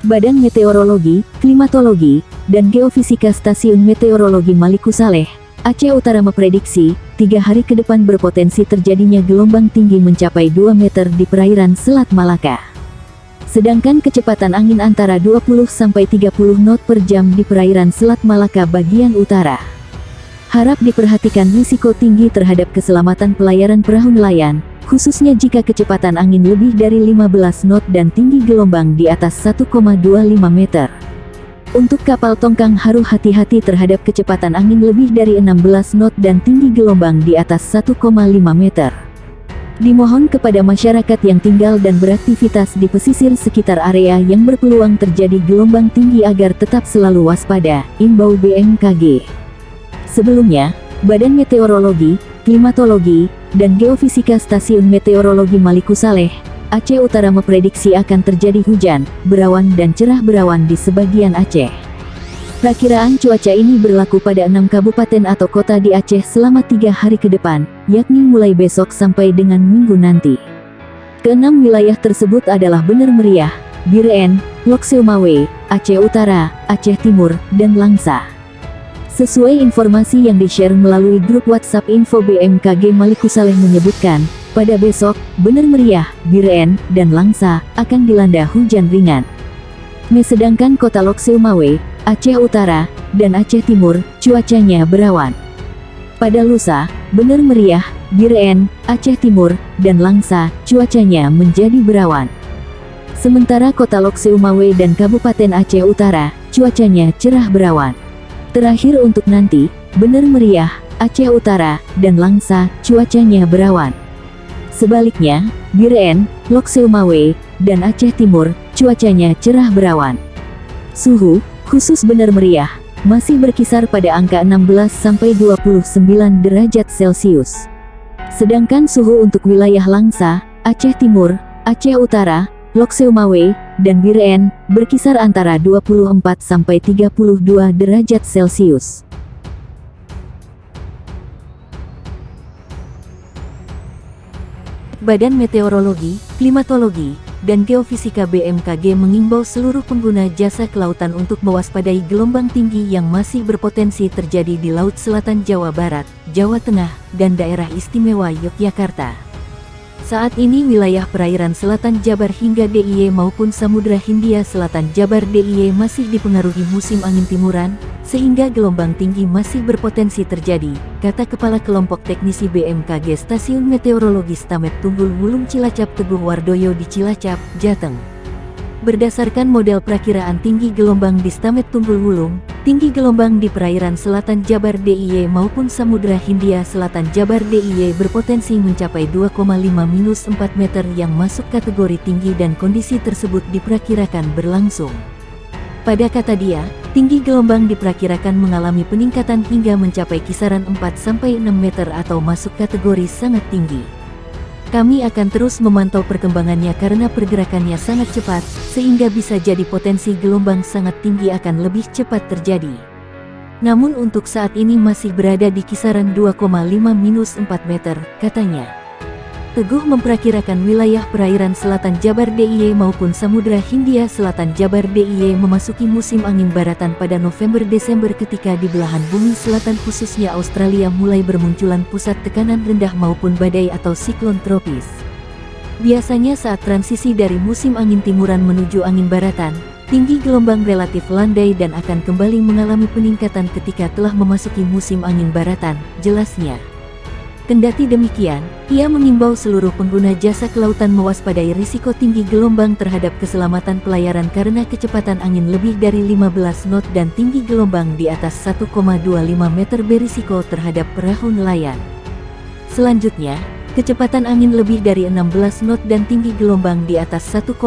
Badan Meteorologi, Klimatologi, dan Geofisika Stasiun Meteorologi Maliku Saleh, Aceh Utara memprediksi, 3 hari ke depan berpotensi terjadinya gelombang tinggi mencapai 2 meter di perairan Selat Malaka. Sedangkan kecepatan angin antara 20-30 knot per jam di perairan Selat Malaka bagian utara. Harap diperhatikan risiko tinggi terhadap keselamatan pelayaran perahu nelayan, khususnya jika kecepatan angin lebih dari 15 knot dan tinggi gelombang di atas 1,25 meter. Untuk kapal tongkang harus hati-hati terhadap kecepatan angin lebih dari 16 knot dan tinggi gelombang di atas 1,5 meter. Dimohon kepada masyarakat yang tinggal dan beraktivitas di pesisir sekitar area yang berpeluang terjadi gelombang tinggi agar tetap selalu waspada, imbau BMKG. Sebelumnya, Badan Meteorologi, Klimatologi, dan Geofisika Stasiun Meteorologi Maliku Saleh, Aceh Utara memprediksi akan terjadi hujan, berawan dan cerah berawan di sebagian Aceh. Perakiraan cuaca ini berlaku pada 6 kabupaten atau kota di Aceh selama 3 hari ke depan, yakni mulai besok sampai dengan Minggu nanti. Keenam wilayah tersebut adalah Bener Meriah, Biren, Lok Seumawe, Aceh Utara, Aceh Timur, dan Langsa. Sesuai informasi yang di-share melalui grup WhatsApp Info BMKG Maliku Saleh menyebutkan, pada besok, Bener Meriah, Biren, dan Langsa akan dilanda hujan ringan. Sedangkan kota Lok Seumawe, Aceh Utara, dan Aceh Timur, cuacanya berawan. Pada lusa, Bener Meriah, Biren, Aceh Timur, dan Langsa, cuacanya menjadi berawan. Sementara kota Lok Seumawe dan Kabupaten Aceh Utara, cuacanya cerah berawan. Terakhir untuk nanti, Bener Meriah, Aceh Utara, dan Langsa, cuacanya berawan. Sebaliknya, Biren, Lok Seumawe, dan Aceh Timur, cuacanya cerah berawan. Suhu, khusus Bener Meriah, masih berkisar pada angka 16-29 derajat Celcius. Sedangkan suhu untuk wilayah Langsa, Aceh Timur, Aceh Utara, Lok Seumawe, dan Biren, berkisar antara 24-32 derajat Celcius. Badan Meteorologi, Klimatologi, dan Geofisika BMKG mengimbau seluruh pengguna jasa kelautan untuk mewaspadai gelombang tinggi yang masih berpotensi terjadi di Laut Selatan Jawa Barat, Jawa Tengah, dan daerah istimewa Yogyakarta. Saat ini wilayah perairan selatan Jabar hingga DIY maupun Samudra Hindia Selatan Jabar DIY masih dipengaruhi musim angin timuran, sehingga gelombang tinggi masih berpotensi terjadi, kata Kepala Kelompok Teknisi BMKG Stasiun Meteorologi Stamet Tunggul Wulung Cilacap Teguh Wardoyo di Cilacap, Jateng. Berdasarkan model perakiraan tinggi gelombang di Stamet Tunggul Wulung, tinggi gelombang di perairan selatan Jabar DIY maupun Samudra Hindia Selatan Jabar DIY berpotensi mencapai 2,5-4 meter yang masuk kategori tinggi dan kondisi tersebut diperkirakan berlangsung. Pada kata dia, tinggi gelombang diperkirakan mengalami peningkatan hingga mencapai kisaran 4-6 meter atau masuk kategori sangat tinggi. Kami akan terus memantau perkembangannya karena pergerakannya sangat cepat, sehingga bisa jadi potensi gelombang sangat tinggi akan lebih cepat terjadi. Namun untuk saat ini masih berada di kisaran 2,5-4 meter, katanya. Teguh memperkirakan wilayah perairan selatan Jabar DIY maupun Samudra Hindia Selatan Jabar DIY memasuki musim angin baratan pada November-Desember ketika di belahan bumi selatan khususnya Australia mulai bermunculan pusat tekanan rendah maupun badai atau siklon tropis. Biasanya saat transisi dari musim angin timuran menuju angin baratan, tinggi gelombang relatif landai dan akan kembali mengalami peningkatan ketika telah memasuki musim angin baratan, jelasnya. Kendati demikian, ia mengimbau seluruh pengguna jasa kelautan mewaspadai risiko tinggi gelombang terhadap keselamatan pelayaran karena kecepatan angin lebih dari 15 knot dan tinggi gelombang di atas 1,25 meter berisiko terhadap perahu nelayan. Selanjutnya, kecepatan angin lebih dari 16 knot dan tinggi gelombang di atas 1,5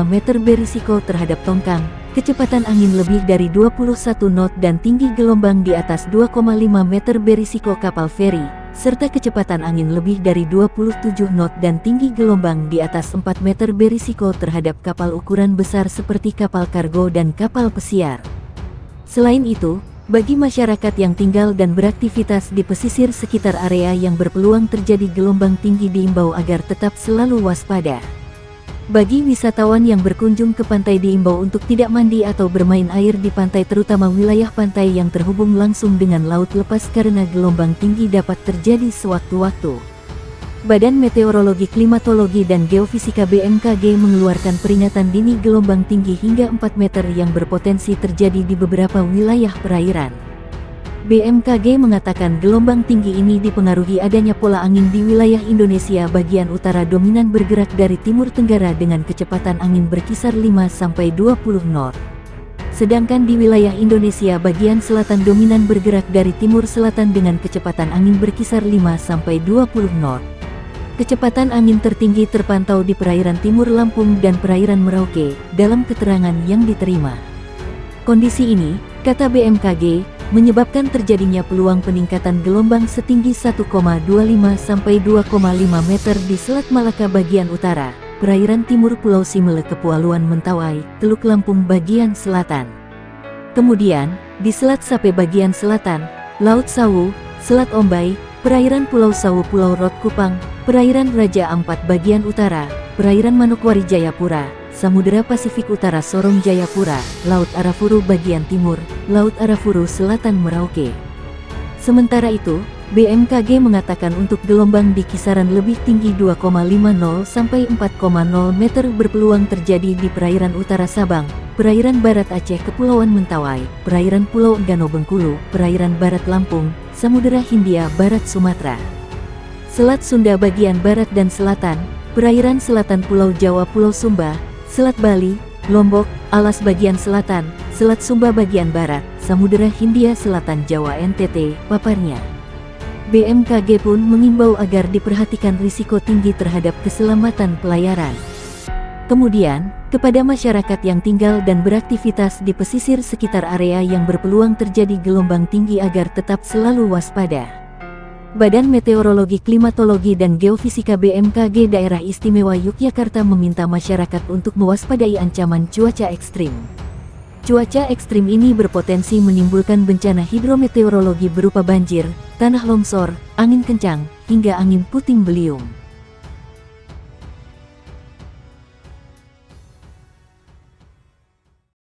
meter berisiko terhadap tongkang, kecepatan angin lebih dari 21 knot dan tinggi gelombang di atas 2,5 meter berisiko kapal feri, serta kecepatan angin lebih dari 27 knot dan tinggi gelombang di atas 4 meter berisiko terhadap kapal ukuran besar seperti kapal kargo dan kapal pesiar. Selain itu, bagi masyarakat yang tinggal dan beraktivitas di pesisir sekitar area yang berpeluang terjadi gelombang tinggi diimbau agar tetap selalu waspada. Bagi wisatawan yang berkunjung ke pantai diimbau untuk tidak mandi atau bermain air di pantai, terutama wilayah pantai yang terhubung langsung dengan laut lepas karena gelombang tinggi dapat terjadi sewaktu-waktu. Badan Meteorologi, Klimatologi, dan Geofisika BMKG mengeluarkan peringatan dini gelombang tinggi hingga 4 meter yang berpotensi terjadi di beberapa wilayah perairan. BMKG mengatakan gelombang tinggi ini dipengaruhi adanya pola angin di wilayah Indonesia bagian utara dominan bergerak dari timur tenggara dengan kecepatan angin berkisar 5-20 knot. Sedangkan di wilayah Indonesia bagian selatan dominan bergerak dari timur selatan dengan kecepatan angin berkisar 5-20 knot. Kecepatan angin tertinggi terpantau di perairan timur Lampung dan perairan Merauke, dalam keterangan yang diterima. Kondisi ini, kata BMKG, menyebabkan terjadinya peluang peningkatan gelombang setinggi 1,25 sampai 2,5 meter di Selat Malaka bagian utara, perairan timur Pulau Simele, Kepulauan Mentawai, Teluk Lampung bagian selatan. Kemudian, di Selat Sape bagian selatan, Laut Sawu, Selat Ombai, perairan Pulau Sawu, Pulau Rot Kupang, perairan Raja Ampat bagian utara, perairan Manokwari Jayapura, Samudera Pasifik Utara Sorong Jayapura, Laut Arafuru bagian timur, Laut Arafuru Selatan Merauke. Sementara itu, BMKG mengatakan untuk gelombang di kisaran lebih tinggi 2,50 sampai 4,0 meter berpeluang terjadi di perairan utara Sabang, perairan barat Aceh Kepulauan Mentawai, perairan Pulau Enggano Bengkulu, perairan barat Lampung, Samudera Hindia Barat Sumatera, Selat Sunda bagian barat dan selatan, perairan selatan Pulau Jawa, Pulau Sumba, Selat Bali, Lombok, Alas bagian selatan, Selat Sumba bagian barat, Samudera Hindia Selatan Jawa NTT, paparnya. BMKG pun mengimbau agar diperhatikan risiko tinggi terhadap keselamatan pelayaran. Kemudian, kepada masyarakat yang tinggal dan beraktivitas di pesisir sekitar area yang berpeluang terjadi gelombang tinggi agar tetap selalu waspada. Badan Meteorologi, Klimatologi, dan Geofisika BMKG Daerah Istimewa Yogyakarta meminta masyarakat untuk mewaspadai ancaman cuaca ekstrim. Cuaca ekstrim ini berpotensi menimbulkan bencana hidrometeorologi berupa banjir, tanah longsor, angin kencang, hingga angin puting beliung.